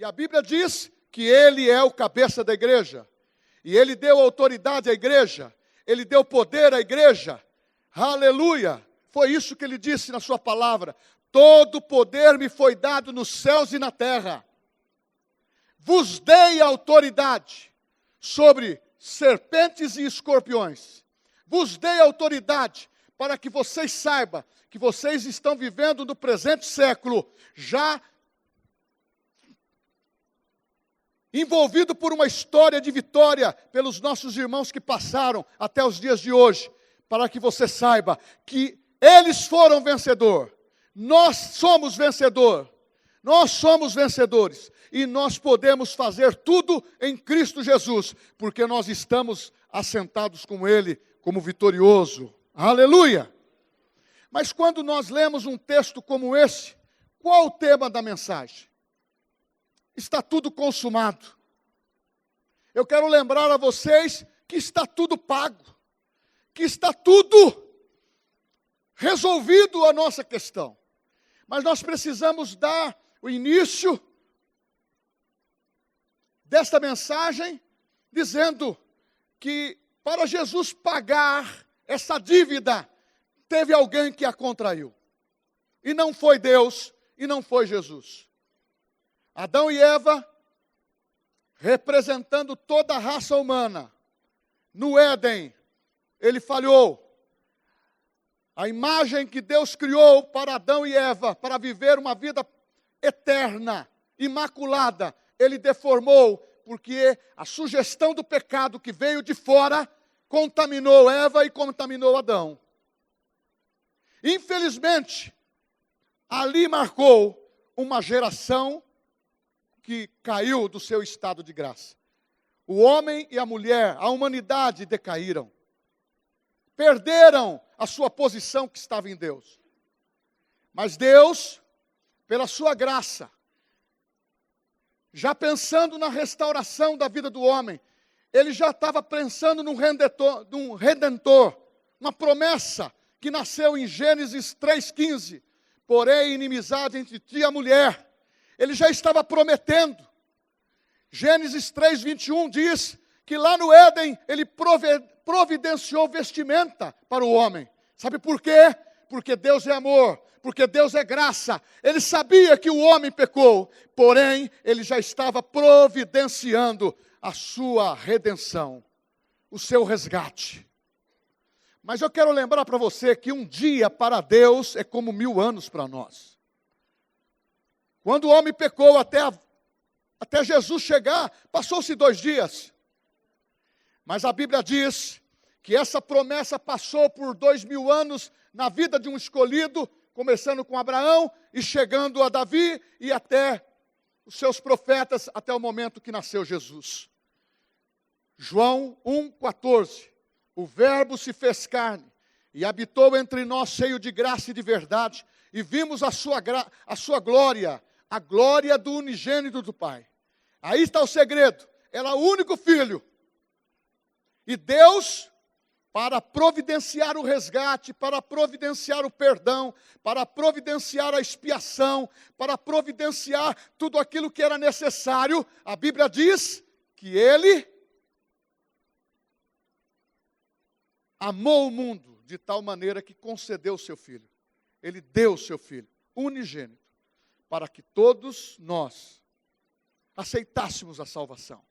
E a Bíblia diz que Ele é o cabeça da igreja. E Ele deu autoridade à igreja. Ele deu poder à igreja. Aleluia! Foi isso que Ele disse na sua palavra. Todo poder me foi dado nos céus e na terra. Vos dei autoridade sobre serpentes e escorpiões. Vos dei autoridade para que vocês saibam que vocês estão vivendo no presente século, já envolvido por uma história de vitória pelos nossos irmãos que passaram até os dias de hoje, para que você saiba que eles foram vencedor. Nós somos vencedor. Nós somos vencedores. E nós podemos fazer tudo em Cristo Jesus, porque nós estamos assentados com Ele como vitorioso. Aleluia! Mas quando nós lemos um texto como esse, qual o tema da mensagem? Está tudo consumado. Eu quero lembrar a vocês que está tudo pago, que está tudo resolvido a nossa questão. Mas nós precisamos dar o início desta mensagem dizendo que para Jesus pagar essa dívida, teve alguém que a contraiu. E não foi Deus, e não foi Jesus. Adão e Eva, representando toda a raça humana, no Éden, ele falhou. A imagem que Deus criou para Adão e Eva, para viver uma vida eterna, imaculada, ele deformou, porque a sugestão do pecado que veio de fora, contaminou Eva e contaminou Adão. Infelizmente, ali marcou uma geração que caiu do seu estado de graça. O homem e a mulher, a humanidade decaíram. Perderam a sua posição que estava em Deus. Mas Deus, pela sua graça, já pensando na restauração da vida do homem, Ele já estava pensando num redentor, uma promessa que nasceu em Gênesis 3,15. Porém, inimizade entre ti e a mulher. Ele já estava prometendo. Gênesis 3,21 diz que lá no Éden, Ele providenciou vestimenta para o homem. Sabe por quê? Porque Deus é amor, porque Deus é graça. Ele sabia que o homem pecou, porém, Ele já estava providenciando a sua redenção, o seu resgate. Mas eu quero lembrar para você que um dia para Deus é como 1000 anos para nós. Quando o homem pecou até Jesus chegar, passou-se 2 dias. Mas a Bíblia diz que essa promessa passou por 2000 anos na vida de um escolhido, começando com Abraão e chegando a Davi e até os seus profetas, até o momento que nasceu Jesus. João 1,14. O Verbo se fez carne e habitou entre nós cheio de graça e de verdade, e vimos a sua glória, a glória do unigênito do Pai. Aí está o segredo, era o único filho. E Deus, para providenciar o resgate, para providenciar o perdão, para providenciar a expiação, para providenciar tudo aquilo que era necessário, a Bíblia diz que Ele amou o mundo de tal maneira que concedeu o seu Filho. Ele deu o seu Filho, unigênito, para que todos nós aceitássemos a salvação.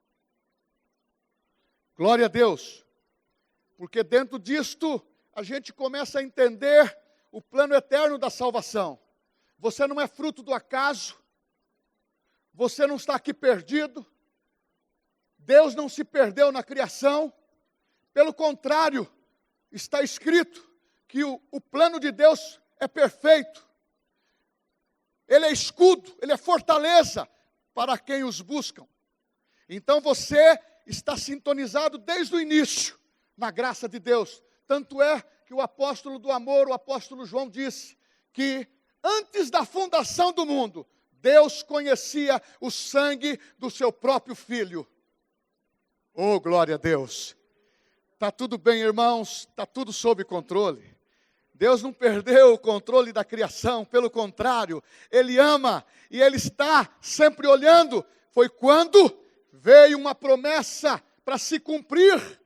Glória a Deus, porque dentro disto a gente começa a entender o plano eterno da salvação. Você não é fruto do acaso, você não está aqui perdido, Deus não se perdeu na criação, pelo contrário, está escrito que o plano de Deus é perfeito. Ele é escudo, Ele é fortaleza para quem os buscam. Então você está sintonizado desde o início na graça de Deus. Tanto é que o apóstolo do amor, o apóstolo João, disse que antes da fundação do mundo, Deus conhecia o sangue do seu próprio Filho. Oh, glória a Deus! Está tudo bem, irmãos, está tudo sob controle. Deus não perdeu o controle da criação, pelo contrário, Ele ama e Ele está sempre olhando foi quando veio uma promessa para se cumprir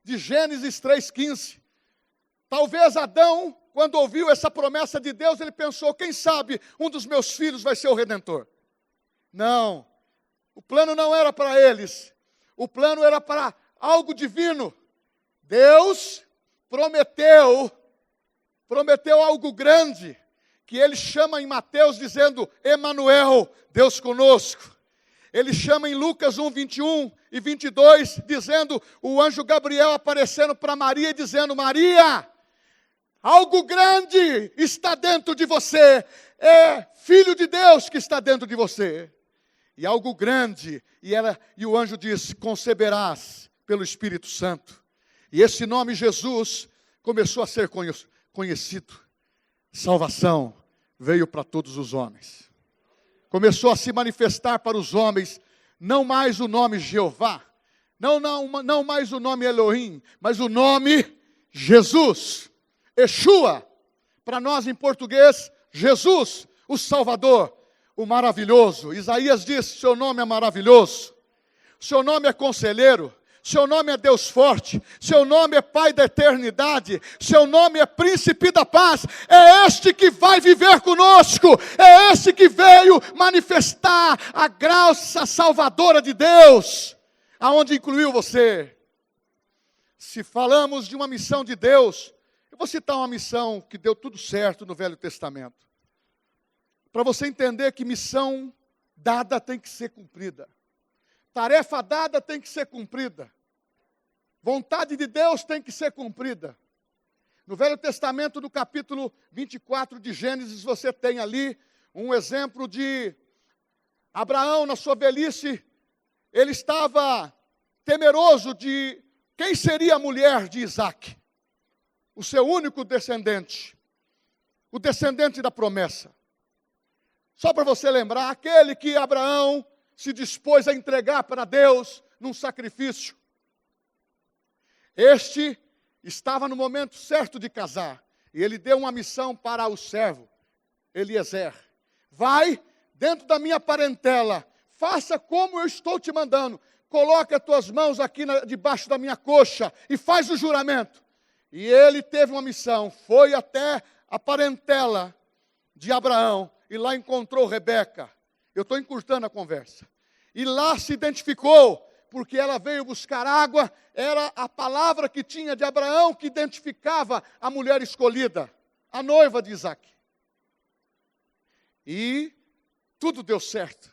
de Gênesis 3,15. Talvez Adão, quando ouviu essa promessa de Deus, ele pensou, quem sabe um dos meus filhos vai ser o Redentor. Não, o plano não era para eles, o plano era para algo divino. Deus prometeu algo grande, que ele chama em Mateus dizendo, Emanuel, Deus conosco. Ele chama em Lucas 1, 21 e 22, dizendo, o anjo Gabriel aparecendo para Maria e dizendo, Maria, algo grande está dentro de você, é Filho de Deus que está dentro de você. E algo grande, e o anjo diz, conceberás pelo Espírito Santo. E esse nome Jesus começou a ser conhecido. Salvação veio para todos os homens. Começou a se manifestar para os homens, não mais o nome Jeová, não mais o nome Elohim, mas o nome Jesus, Yeshua, para nós em português, Jesus, o Salvador, o maravilhoso. Isaías diz, seu nome é maravilhoso, seu nome é conselheiro, seu nome é Deus forte, seu nome é Pai da eternidade, seu nome é Príncipe da paz, é este que vai viver conosco, é este que veio manifestar a graça salvadora de Deus, aonde incluiu você. Se falamos de uma missão de Deus, eu vou citar uma missão que deu tudo certo no Velho Testamento, para você entender que missão dada tem que ser cumprida. Tarefa dada tem que ser cumprida. Vontade de Deus tem que ser cumprida. No Velho Testamento, no capítulo 24 de Gênesis, você tem ali um exemplo de Abraão, na sua velhice, ele estava temeroso de quem seria a mulher de Isaac, o seu único descendente, o descendente da promessa. Só para você lembrar, aquele que Abraão se dispôs a entregar para Deus num sacrifício. Este estava no momento certo de casar, e ele deu uma missão para o servo, Eliezer. Vai dentro da minha parentela, faça como eu estou te mandando, coloque as tuas mãos aqui debaixo da minha coxa, e faz o juramento. E ele teve uma missão, foi até a parentela de Abraão, e lá encontrou Rebeca. Eu estou encurtando a conversa. E lá se identificou, porque ela veio buscar água, era a palavra que tinha de Abraão que identificava a mulher escolhida, a noiva de Isaac. E tudo deu certo.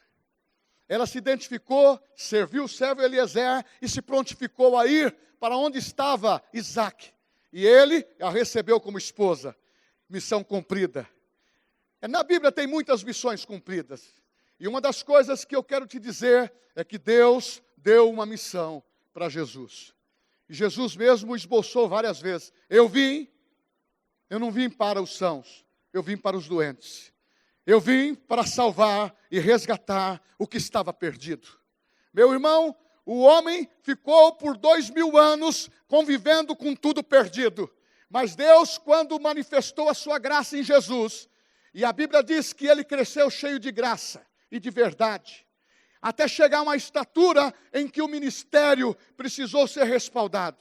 Ela se identificou, serviu o servo Eliezer e se prontificou a ir para onde estava Isaac. E ele a recebeu como esposa. Missão cumprida. Na Bíblia tem muitas missões cumpridas. E uma das coisas que eu quero te dizer é que Deus deu uma missão para Jesus. E Jesus mesmo esboçou várias vezes. Eu não vim para os sãos, eu vim para os doentes. Eu vim para salvar e resgatar o que estava perdido. Meu irmão, o homem ficou por 2000 anos convivendo com tudo perdido. Mas Deus, quando manifestou a sua graça em Jesus, e a Bíblia diz que ele cresceu cheio de graça e de verdade, até chegar a uma estatura em que o ministério precisou ser respaldado.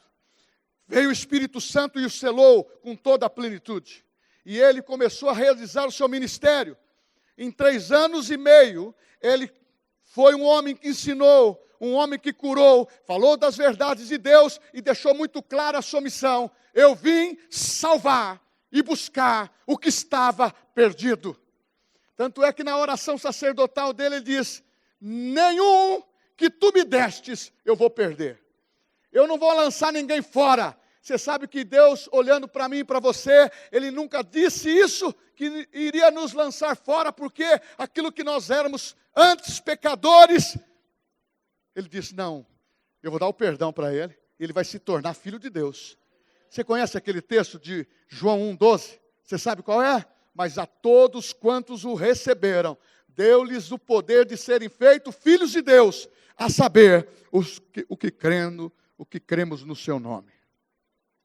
Veio o Espírito Santo e o selou com toda a plenitude. E ele começou a realizar o seu ministério. Em 3 anos e meio, ele foi um homem que ensinou, um homem que curou, falou das verdades de Deus e deixou muito clara a sua missão. Eu vim salvar e buscar o que estava perdido. Tanto é que na oração sacerdotal dele, ele diz, nenhum que tu me destes, eu vou perder. Eu não vou lançar ninguém fora. Você sabe que Deus, olhando para mim e para você, Ele nunca disse isso, que iria nos lançar fora, porque aquilo que nós éramos antes pecadores, Ele disse, não, eu vou dar o perdão para ele vai se tornar filho de Deus. Você conhece aquele texto de João 1,12? Você sabe qual é? Mas a todos quantos o receberam, deu-lhes o poder de serem feitos filhos de Deus, a saber, o que cremos no seu nome.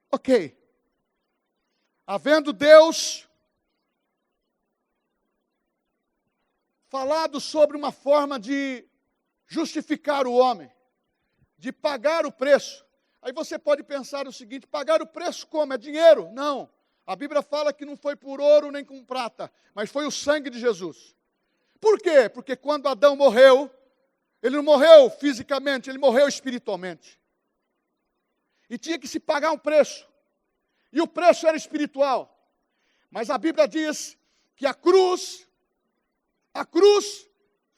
Ok. Havendo Deus falado sobre uma forma de justificar o homem, de pagar o preço. Aí você pode pensar o seguinte: pagar o preço como? É dinheiro? Não. A Bíblia fala que não foi por ouro nem com prata, mas foi o sangue de Jesus. Por quê? Porque quando Adão morreu, ele não morreu fisicamente, ele morreu espiritualmente. E tinha que se pagar um preço. E o preço era espiritual. Mas a Bíblia diz que a cruz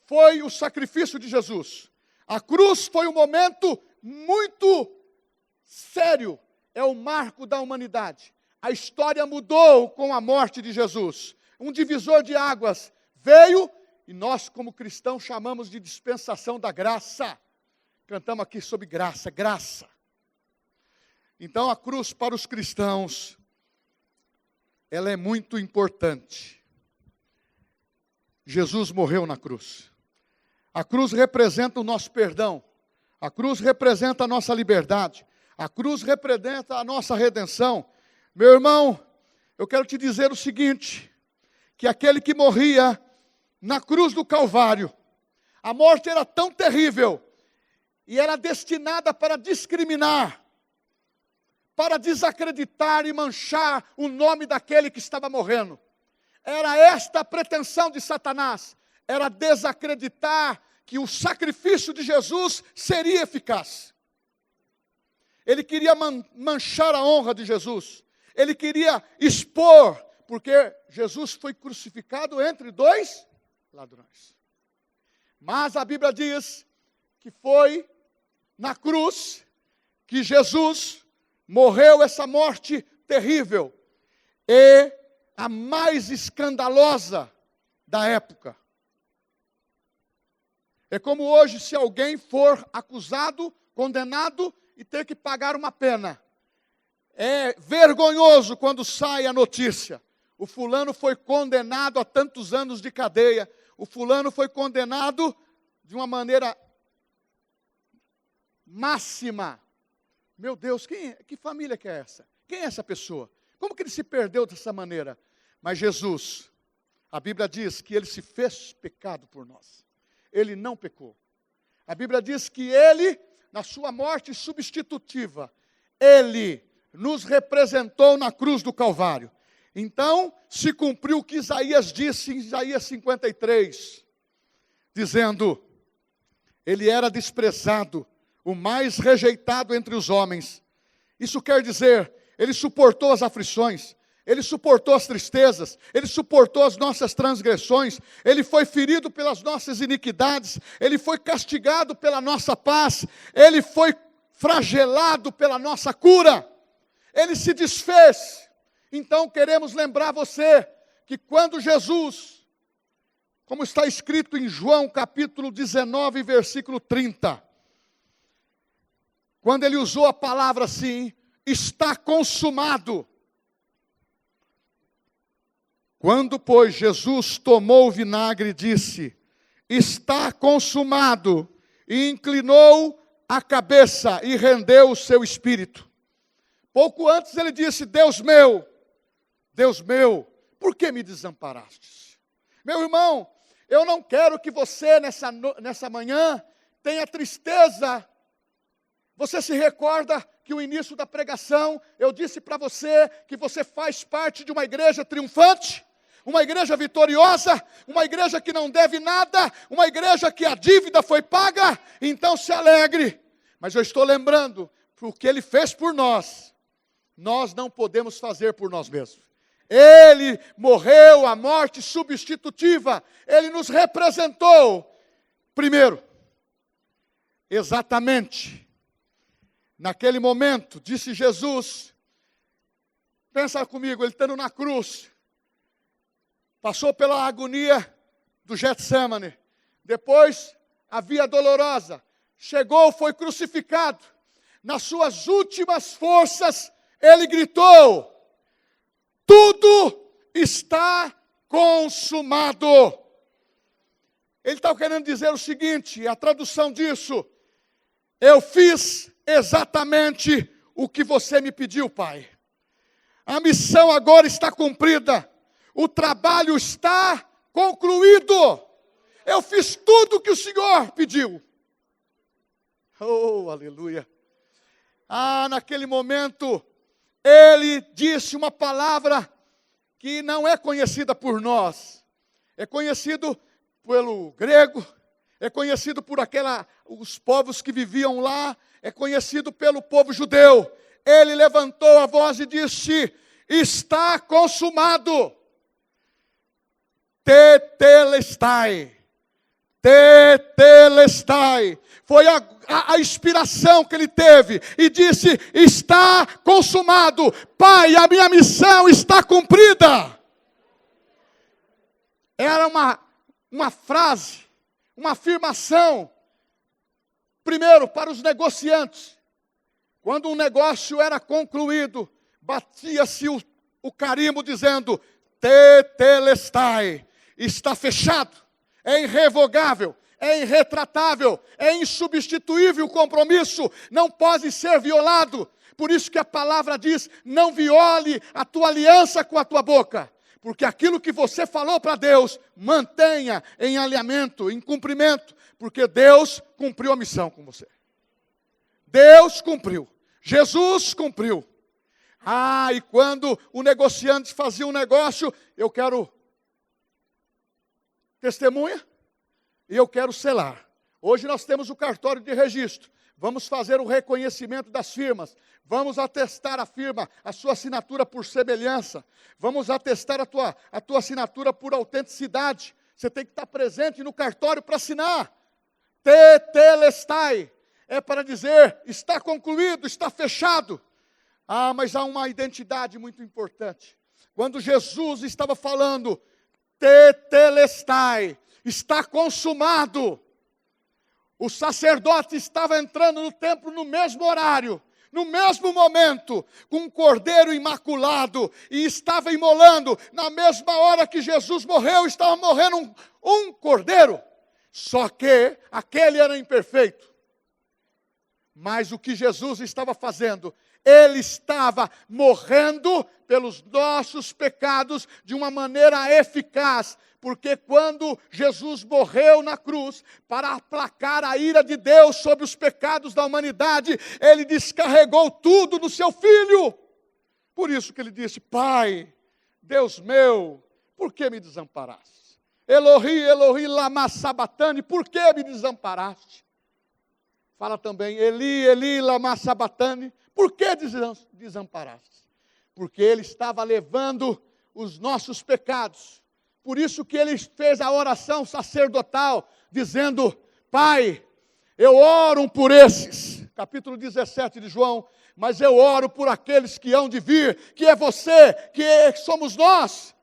foi o sacrifício de Jesus. A cruz foi um momento muito sério. É o marco da humanidade. A história mudou com a morte de Jesus. Um divisor de águas veio e nós, como cristãos, chamamos de dispensação da graça. Cantamos aqui sobre graça, graça. Então a cruz para os cristãos, ela é muito importante. Jesus morreu na cruz. A cruz representa o nosso perdão. A cruz representa a nossa liberdade. A cruz representa a nossa redenção. Meu irmão, eu quero te dizer o seguinte, que aquele que morria na cruz do Calvário, a morte era tão terrível, e era destinada para discriminar, para desacreditar e manchar o nome daquele que estava morrendo. Era esta a pretensão de Satanás, era desacreditar que o sacrifício de Jesus seria eficaz. Ele queria manchar a honra de Jesus. Ele queria expor, porque Jesus foi crucificado entre dois ladrões. Mas a Bíblia diz que foi na cruz que Jesus morreu essa morte terrível e a mais escandalosa da época. É como hoje, se alguém for acusado, condenado e ter que pagar uma pena. É vergonhoso quando sai a notícia: o fulano foi condenado a tantos anos de cadeia, o fulano foi condenado de uma maneira máxima. Meu Deus, que família que é essa? Quem é essa pessoa? Como que ele se perdeu dessa maneira? Mas Jesus, a Bíblia diz que ele se fez pecado por nós. Ele não pecou. A Bíblia diz que ele, na sua morte substitutiva, ele nos representou na cruz do Calvário. Então, se cumpriu o que Isaías disse em Isaías 53, dizendo: ele era desprezado, o mais rejeitado entre os homens. Isso quer dizer, ele suportou as aflições, ele suportou as tristezas, ele suportou as nossas transgressões, ele foi ferido pelas nossas iniquidades, ele foi castigado pela nossa paz, ele foi flagelado pela nossa cura. Ele se desfez. Então queremos lembrar você que quando Jesus, como está escrito em João capítulo 19, versículo 30, quando ele usou a palavra assim, está consumado. Quando, pois, Jesus tomou o vinagre e disse, está consumado, e inclinou a cabeça e rendeu o seu espírito. Pouco antes ele disse, Deus meu, por que me desamparastes? Meu irmão, eu não quero que você nessa manhã tenha tristeza. Você se recorda que o início da pregação, eu disse para você que você faz parte de uma igreja triunfante, uma igreja vitoriosa, uma igreja que não deve nada, uma igreja que a dívida foi paga, então se alegre. Mas eu estou lembrando, o que ele fez por nós não podemos fazer por nós mesmos. Ele morreu a morte substitutiva, ele nos representou. Primeiro, exatamente, naquele momento, disse Jesus, pensa comigo, ele estando na cruz, passou pela agonia do Getsemane, depois a via dolorosa, chegou, foi crucificado, nas suas últimas forças, ele gritou, tudo está consumado. Ele está querendo dizer o seguinte, a tradução disso, eu fiz exatamente o que você me pediu, Pai. A missão agora está cumprida. O trabalho está concluído. Eu fiz tudo o que o Senhor pediu. Oh, aleluia. Naquele momento, ele disse uma palavra que não é conhecida por nós. É conhecido pelo grego, é conhecido por os povos que viviam lá, é conhecido pelo povo judeu. Ele levantou a voz e disse: está consumado. Tetelestai. Tetelestai. Foi a inspiração que ele teve e disse: está consumado. Pai, a minha missão está cumprida. Era uma frase, uma afirmação, primeiro para os negociantes. Quando um negócio era concluído, batia-se o carimbo dizendo: tetelestai, está fechado, é irrevogável, é irretratável, é insubstituível o compromisso, não pode ser violado. Por isso que a palavra diz: não viole a tua aliança com a tua boca. Porque aquilo que você falou para Deus, mantenha em alinhamento, em cumprimento, porque Deus cumpriu a missão com você. Deus cumpriu. Jesus cumpriu. E quando o negociante fazia um negócio, eu quero testemunha e eu quero selar. Hoje nós temos o cartório de registro. Vamos fazer o reconhecimento das firmas. Vamos atestar a firma, a sua assinatura por semelhança. Vamos atestar a tua assinatura por autenticidade. Você tem que estar presente no cartório para assinar. Tetelestai. É para dizer: está concluído, está fechado. Mas há uma identidade muito importante. Quando Jesus estava falando, tetelestai, está consumado. O sacerdote estava entrando no templo no mesmo horário, no mesmo momento, com um cordeiro imaculado, e estava imolando. Na mesma hora que Jesus morreu, estava morrendo um cordeiro. Só que aquele era imperfeito. Mas o que Jesus estava fazendo? Ele estava morrendo pelos nossos pecados de uma maneira eficaz. Porque quando Jesus morreu na cruz, para aplacar a ira de Deus sobre os pecados da humanidade, Ele descarregou tudo no seu Filho. Por isso que Ele disse: Pai, Deus meu, por que me desamparaste? Elohi, Elohi, lama sabatani, por que me desamparaste? Fala também: Eli, Eli, lama sabatani, por que desamparaste? Porque Ele estava levando os nossos pecados. Por isso que ele fez a oração sacerdotal, dizendo: Pai, eu oro por esses, capítulo 17 de João, mas eu oro por aqueles que hão de vir, que é você, somos nós.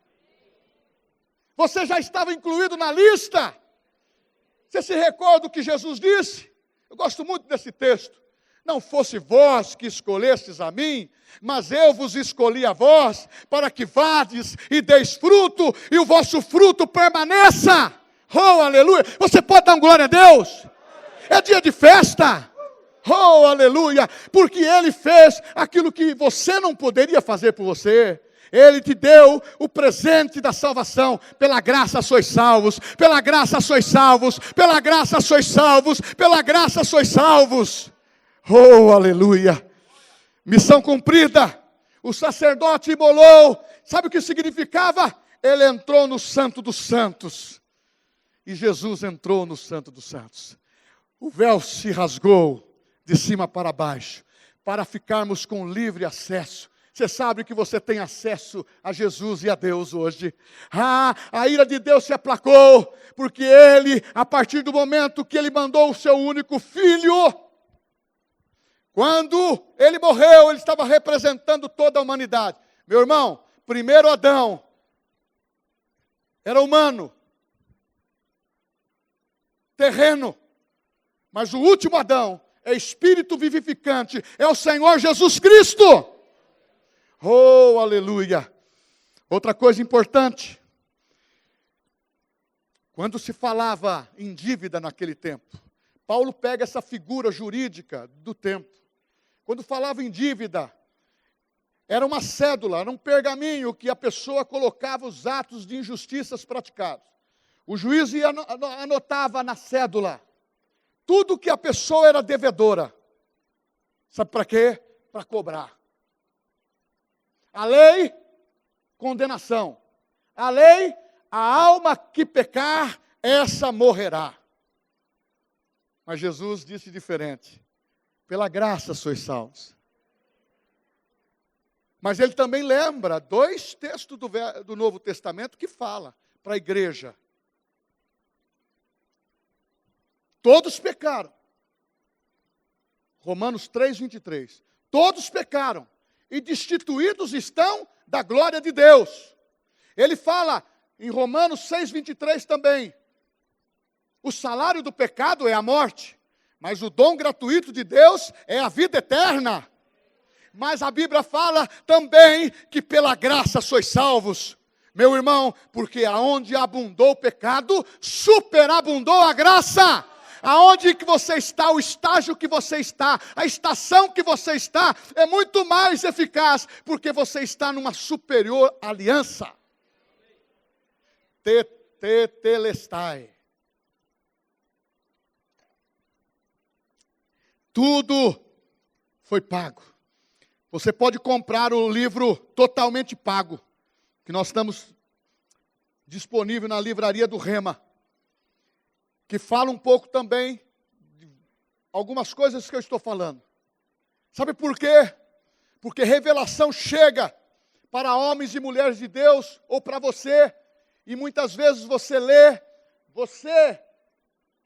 Você já estava incluído na lista. Você se recorda do que Jesus disse? Eu gosto muito desse texto. Não fosse vós que escolhestes a mim, mas eu vos escolhi a vós, para que vades e deis fruto, e o vosso fruto permaneça. Oh, aleluia! Você pode dar glória a Deus? É dia de festa. Oh, aleluia! Porque Ele fez aquilo que você não poderia fazer por você. Ele te deu o presente da salvação. Pela graça sois salvos, pela graça sois salvos, pela graça sois salvos, pela graça sois salvos. Oh, aleluia! Missão cumprida. O sacerdote imolou. Sabe o que significava? Ele entrou no Santo dos Santos. E Jesus entrou no Santo dos Santos. O véu se rasgou de cima para baixo, para ficarmos com livre acesso. Você sabe que você tem acesso a Jesus e a Deus hoje. A ira de Deus se aplacou, porque Ele, a partir do momento que Ele mandou o seu único Filho, quando Ele morreu, Ele estava representando toda a humanidade. Meu irmão, primeiro Adão era humano, terreno, mas o último Adão é espírito vivificante, é o Senhor Jesus Cristo. Oh, aleluia! Outra coisa importante, quando se falava em dívida naquele tempo, Paulo pega essa figura jurídica do tempo. Quando falava em dívida, era uma cédula, era um pergaminho que a pessoa colocava os atos de injustiças praticados. O juiz anotava na cédula tudo que a pessoa era devedora. Sabe para quê? Para cobrar. A lei, condenação. A lei, a alma que pecar, essa morrerá. Mas Jesus disse diferente. Pela graça sois salvos. Mas ele também lembra 2 textos do Novo Testamento que fala para a igreja. Todos pecaram. Romanos 3:23. Todos pecaram e destituídos estão da glória de Deus. Ele fala em Romanos 6:23 também. O salário do pecado é a morte, mas o dom gratuito de Deus é a vida eterna. Mas a Bíblia fala também que pela graça sois salvos. Meu irmão, porque aonde abundou o pecado, superabundou a graça. Aonde que você está, o estágio que você está, a estação que você está, é muito mais eficaz, porque você está numa superior aliança. Tetelestai. Tudo foi pago. Você pode comprar o livro totalmente pago, que nós estamos disponível na livraria do Rema, que fala um pouco também de algumas coisas que eu estou falando. Sabe por quê? Porque revelação chega para homens e mulheres de Deus, ou para você, e muitas vezes você lê, você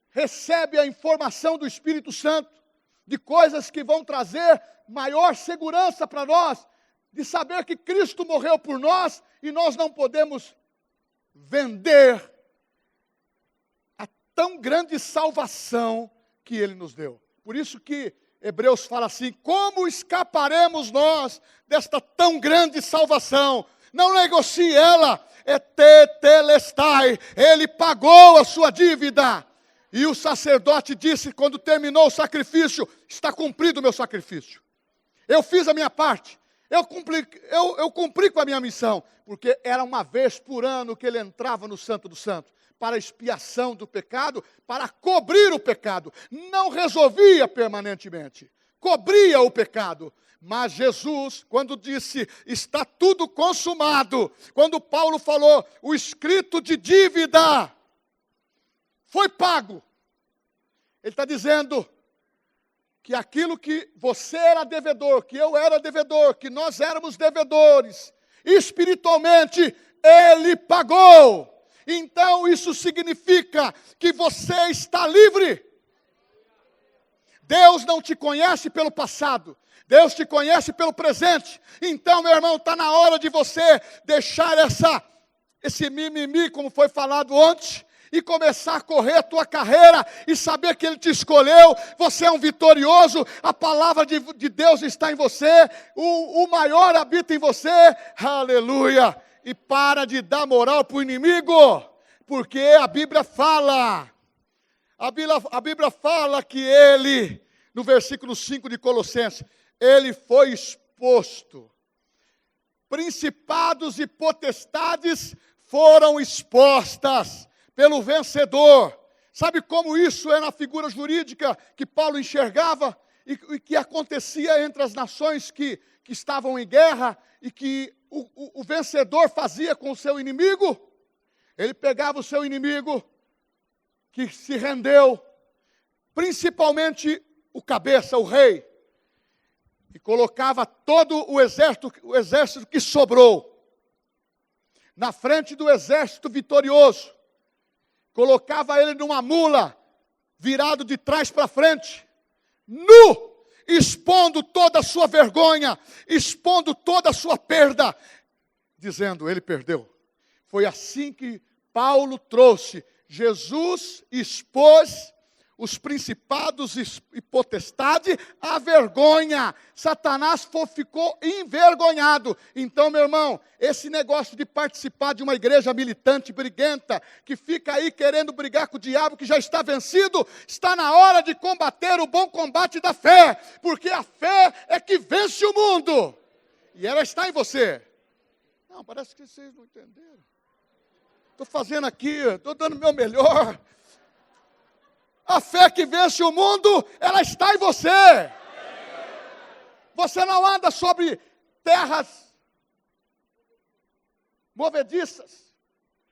recebe a informação do Espírito Santo, de coisas que vão trazer maior segurança para nós, de saber que Cristo morreu por nós, e nós não podemos vender a tão grande salvação que Ele nos deu. Por isso que Hebreus fala assim, como escaparemos nós desta tão grande salvação? Não negocie ela, é tetelestai, Ele pagou a sua dívida. E o sacerdote disse, quando terminou o sacrifício, está cumprido o meu sacrifício. Eu fiz a minha parte, eu cumpri com a minha missão, porque era uma vez por ano que ele entrava no Santo dos Santos, para a expiação do pecado, para cobrir o pecado. Não resolvia permanentemente, cobria o pecado. Mas Jesus, quando disse, está tudo consumado, quando Paulo falou, o escrito de dívida foi pago. Ele está dizendo que aquilo que você era devedor, que eu era devedor, que nós éramos devedores, espiritualmente, Ele pagou. Então isso significa que você está livre. Deus não te conhece pelo passado, Deus te conhece pelo presente. Então, meu irmão, está na hora de você deixar esse mimimi, como foi falado ontem, e começar a correr a tua carreira e saber que Ele te escolheu, você é um vitorioso, a palavra de Deus está em você, o maior habita em você, aleluia, e para de dar moral para o inimigo, porque a Bíblia fala que Ele, no versículo 5 de Colossenses, Ele foi exposto, principados e potestades foram expostas, pelo vencedor. Sabe como isso é na figura jurídica que Paulo enxergava e que acontecia entre as nações que estavam em guerra e que o vencedor fazia com o seu inimigo? Ele pegava o seu inimigo que se rendeu, principalmente o cabeça, o rei, e colocava todo o exército que sobrou na frente do exército vitorioso. Colocava ele numa mula, virado de trás para frente, nu, expondo toda a sua vergonha, expondo toda a sua perda, dizendo, ele perdeu. Foi assim que Paulo trouxe, Jesus expôs os principados e potestade à vergonha. Satanás ficou envergonhado. Então, meu irmão, esse negócio de participar de uma igreja militante, briguenta, que fica aí querendo brigar com o diabo, que já está vencido, está na hora de combater o bom combate da fé, porque a fé é que vence o mundo, e ela está em você. Não, parece que vocês não entenderam. Estou fazendo aqui, estou dando o meu melhor. A fé que vence o mundo, ela está em você. Você não anda sobre terras movediças.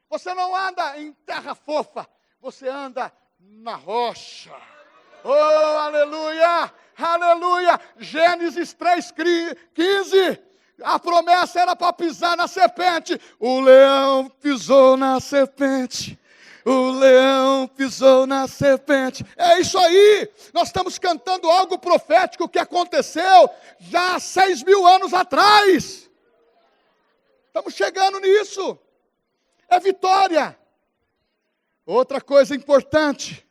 Você não anda em terra fofa. Você anda na rocha. Oh, aleluia! Aleluia! Gênesis 3:15. A promessa era para pisar na serpente. O leão pisou na serpente. O leão pisou na serpente. É isso aí. Nós estamos cantando algo profético que aconteceu já há 6.000 anos atrás. Estamos chegando nisso. É vitória. Outra coisa importante.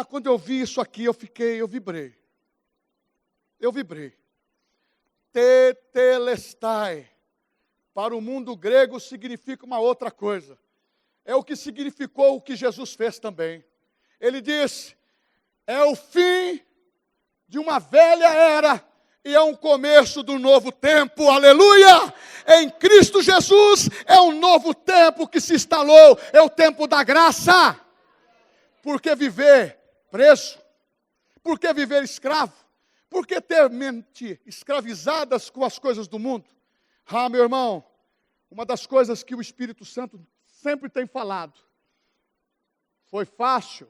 Quando eu vi isso aqui, eu vibrei. Eu vibrei. Tetelestai. Para o mundo grego significa uma outra coisa. É o que significou o que Jesus fez também. Ele disse, é o fim de uma velha era e é um começo do novo tempo, aleluia! Em Cristo Jesus é um novo tempo que se instalou, é o tempo da graça. Por que viver preso? Por que viver escravo? Por que ter mente escravizadas com as coisas do mundo? Meu irmão, uma das coisas que o Espírito Santo sempre tem falado. Foi fácil?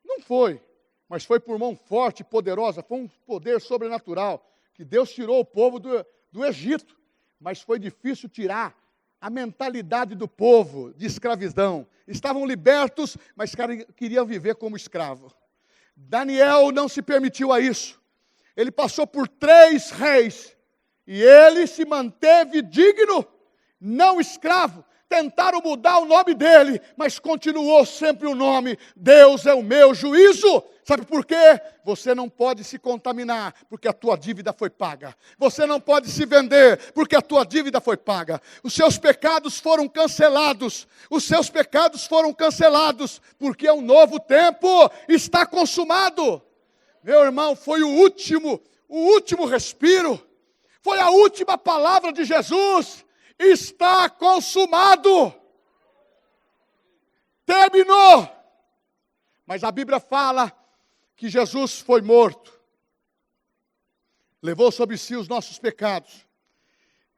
Não foi, mas foi por mão forte e poderosa, foi um poder sobrenatural, que Deus tirou o povo do Egito, mas foi difícil tirar a mentalidade do povo de escravidão. Estavam libertos, mas queriam viver como escravo. Daniel não se permitiu a isso. Ele passou por 3 reis, e ele se manteve digno, não escravo. Tentaram mudar o nome dele, mas continuou sempre o nome. Deus é o meu juízo. Sabe por quê? Você não pode se contaminar, porque a tua dívida foi paga. Você não pode se vender, porque a tua dívida foi paga. Os seus pecados foram cancelados. Os seus pecados foram cancelados, porque um novo tempo está consumado. Meu irmão, foi o último respiro. Foi a última palavra de Jesus. Está consumado. Terminou. Mas a Bíblia fala que Jesus foi morto. Levou sobre si os nossos pecados.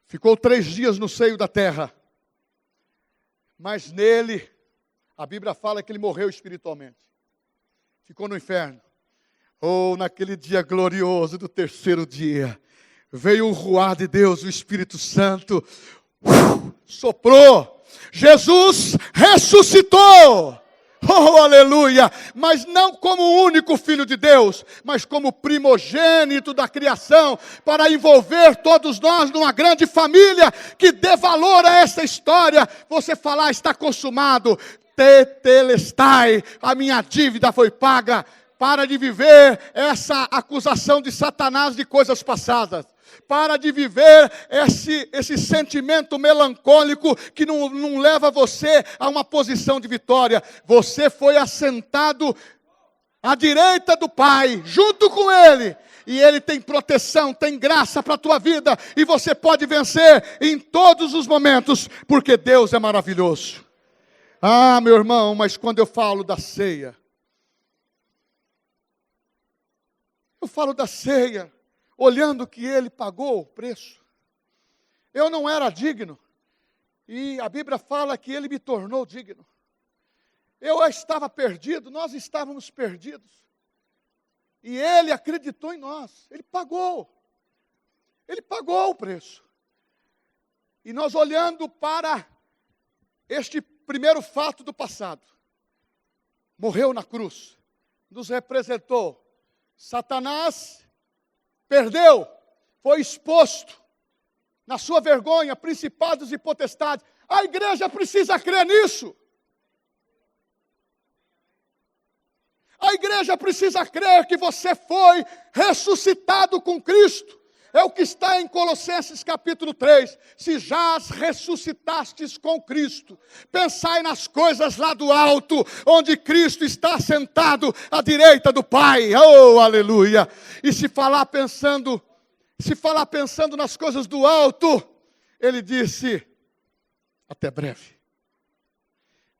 Ficou 3 dias no seio da terra. Mas nele, a Bíblia fala que ele morreu espiritualmente. Ficou no inferno. Naquele dia glorioso do 3º dia, veio o ruar de Deus, o Espírito Santo, soprou. Jesus ressuscitou. Aleluia! Mas não como o único Filho de Deus, mas como primogênito da criação, para envolver todos nós numa grande família que dê valor a essa história. Você falar, está consumado. Tetelestai, a minha dívida foi paga. Para de viver essa acusação de Satanás de coisas passadas. Para de viver esse sentimento melancólico que não leva você a uma posição de vitória. Você foi assentado à direita do Pai, junto com Ele. E Ele tem proteção, tem graça para a tua vida. E você pode vencer em todos os momentos, porque Deus é maravilhoso. Meu irmão, mas quando eu falo da ceia, eu falo da ceia, olhando que Ele pagou o preço. Eu não era digno, e a Bíblia fala que Ele me tornou digno. Eu estava perdido, nós estávamos perdidos. E Ele acreditou em nós, Ele pagou o preço. E nós olhando para este primeiro fato do passado, morreu na cruz, nos representou. Satanás perdeu, foi exposto na sua vergonha, principados e potestades. A igreja precisa crer nisso. A igreja precisa crer que você foi ressuscitado com Cristo. É o que está em Colossenses capítulo 3. Se já ressuscitastes com Cristo, pensai nas coisas lá do alto, onde Cristo está sentado à direita do Pai. Aleluia! E se falar pensando nas coisas do alto, Ele disse, até breve.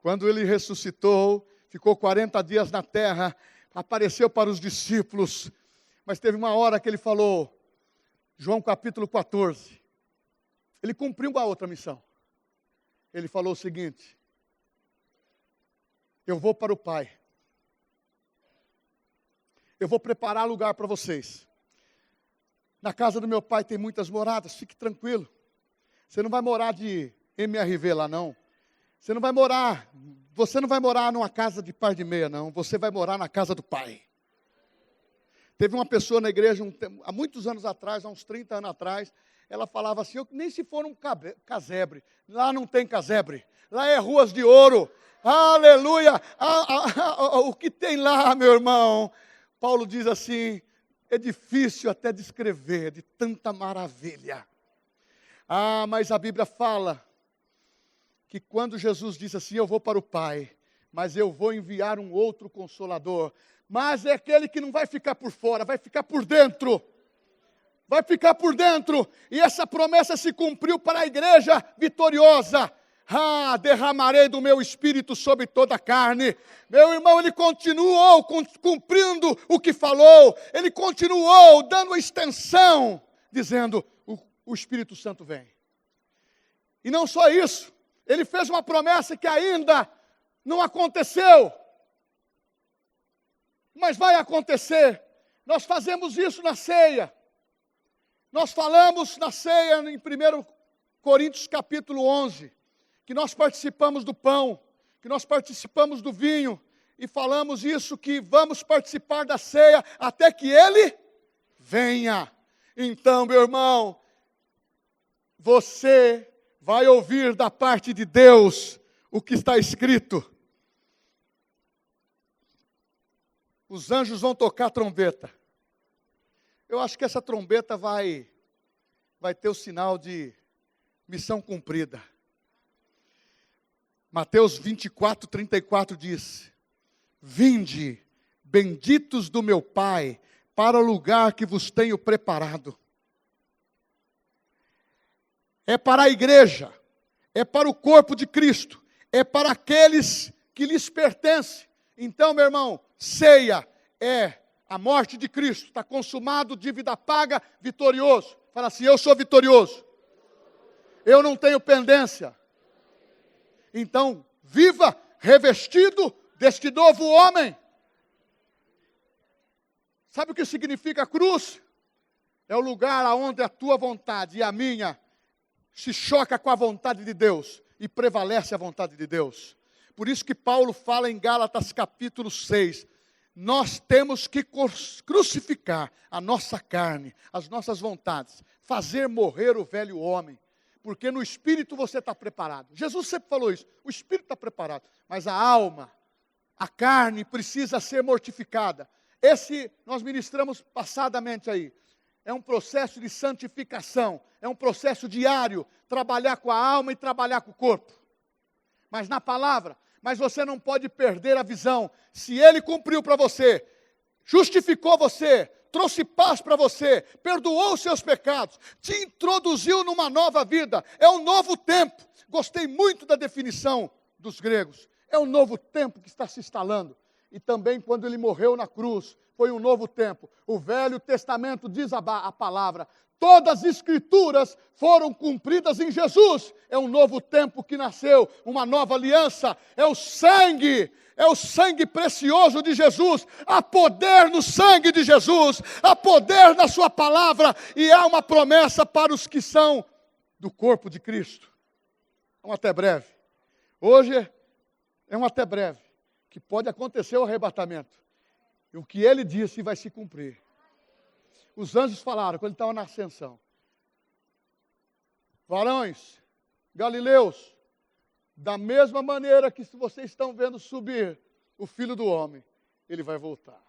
Quando Ele ressuscitou, ficou 40 dias na terra, apareceu para os discípulos, mas teve uma hora que ele falou, João capítulo 14, ele cumpriu uma outra missão. Ele falou o seguinte: eu vou para o Pai, eu vou preparar lugar para vocês. Na casa do meu Pai tem muitas moradas, fique tranquilo. Você não vai morar de MRV lá não. Você não vai morar numa casa de par de meia não. Você vai morar na casa do Pai. Teve uma pessoa na igreja, há muitos anos atrás, há uns 30 anos atrás, ela falava assim, nem se for um casebre, lá não tem casebre, lá é ruas de ouro, aleluia, o que tem lá, meu irmão? Paulo diz assim, é difícil até descrever, de tanta maravilha. Mas a Bíblia fala que quando Jesus disse assim, eu vou para o Pai, mas eu vou enviar um outro Consolador, mas é aquele que não vai ficar por fora, vai ficar por dentro. Vai ficar por dentro. E essa promessa se cumpriu para a igreja vitoriosa. Derramarei do meu espírito sobre toda a carne. Meu irmão, ele continuou cumprindo o que falou. Ele continuou dando extensão, dizendo, o Espírito Santo vem. E não só isso, ele fez uma promessa que ainda não aconteceu. Mas vai acontecer. Nós fazemos isso na ceia. Nós falamos na ceia em 1 Coríntios capítulo 11, que nós participamos do pão, que nós participamos do vinho, e falamos isso, que vamos participar da ceia até que Ele venha. Então, meu irmão, você vai ouvir da parte de Deus o que está escrito. Os anjos vão tocar trombeta. Eu acho que essa trombeta vai ter o sinal de missão cumprida. Mateus 24, 34 diz, vinde, benditos do meu Pai, para o lugar que vos tenho preparado. É para a igreja, é para o corpo de Cristo, é para aqueles que lhes pertencem. Então, meu irmão, ceia é a morte de Cristo, está consumado, dívida paga, vitorioso. Fala assim, eu sou vitorioso. Eu não tenho pendência. Então, viva revestido deste novo homem. Sabe o que significa cruz? É o lugar onde a tua vontade e a minha se choca com a vontade de Deus e prevalece a vontade de Deus. Por isso que Paulo fala em Gálatas capítulo 6, nós temos que crucificar a nossa carne, as nossas vontades, fazer morrer o velho homem, porque no espírito você está preparado. Jesus sempre falou isso, o espírito está preparado, mas a alma, a carne precisa ser mortificada. Esse nós ministramos passadamente aí. É um processo de santificação, é um processo diário, trabalhar com a alma e trabalhar com o corpo. Mas na palavra, mas você não pode perder a visão. Se Ele cumpriu para você, justificou você, trouxe paz para você, perdoou os seus pecados, te introduziu numa nova vida, é um novo tempo. Gostei muito da definição dos gregos. É um novo tempo que está se instalando. E também quando Ele morreu na cruz, foi um novo tempo. O Velho Testamento diz a palavra, todas as Escrituras foram cumpridas em Jesus. É um novo tempo que nasceu, uma nova aliança. É o sangue precioso de Jesus. Há poder no sangue de Jesus, há poder na sua palavra, e há uma promessa para os que são do corpo de Cristo. É um até breve. Hoje é um até breve, que pode acontecer o arrebatamento. E o que Ele disse vai se cumprir. Os anjos falaram, quando ele estava na ascensão, varões, galileus, da mesma maneira que vocês estão vendo subir o Filho do Homem, Ele vai voltar.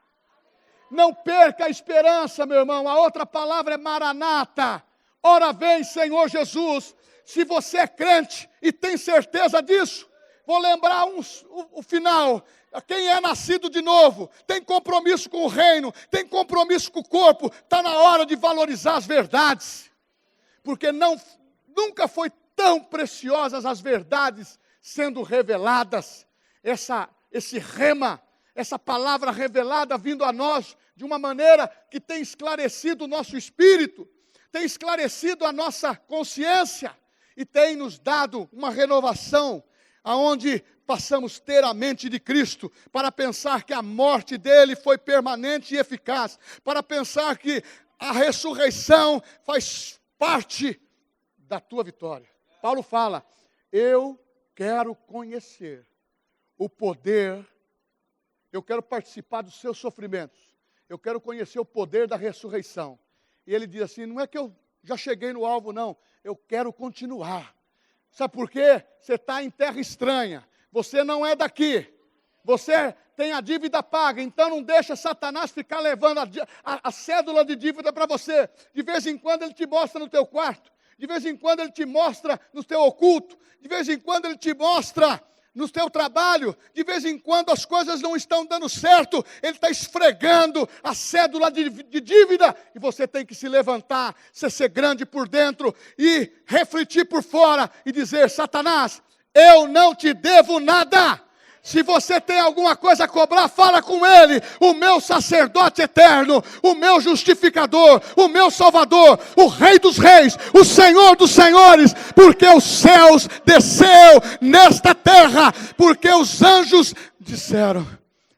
Não perca a esperança, meu irmão. A outra palavra é Maranata. Ora vem, Senhor Jesus. Se você é crente e tem certeza disso, vou lembrar o final. Quem é nascido de novo, tem compromisso com o reino, tem compromisso com o corpo, está na hora de valorizar as verdades. Porque nunca foi tão preciosas as verdades sendo reveladas. esse rema, essa palavra revelada vindo a nós de uma maneira que tem esclarecido o nosso espírito, tem esclarecido a nossa consciência e tem nos dado uma renovação, aonde passamos a ter a mente de Cristo, para pensar que a morte dele foi permanente e eficaz, para pensar que a ressurreição faz parte da tua vitória. Paulo fala, eu quero conhecer o poder, eu quero participar dos seus sofrimentos, eu quero conhecer o poder da ressurreição. E ele diz assim, não é que eu já cheguei no alvo, não, eu quero continuar. Sabe por quê? Você está em terra estranha, você não é daqui, você tem a dívida paga, então não deixa Satanás ficar levando a cédula de dívida para você. De vez em quando ele te mostra no teu quarto, de vez em quando ele te mostra no teu oculto, de vez em quando ele te mostra no teu trabalho, de vez em quando as coisas não estão dando certo, ele está esfregando a cédula de dívida, e você tem que se levantar, ser grande por dentro, e refletir por fora, e dizer, Satanás, eu não te devo nada. Se você tem alguma coisa a cobrar, fala com ele, o meu sacerdote eterno, o meu justificador, o meu salvador, o rei dos reis, o senhor dos senhores, porque os céus desceu nesta terra, porque os anjos disseram,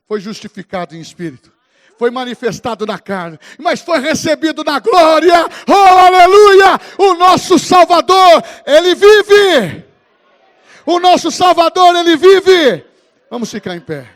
foi justificado em espírito, foi manifestado na carne, mas foi recebido na glória, oh aleluia, o nosso salvador, ele vive, o nosso salvador, ele vive. Vamos ficar em pé.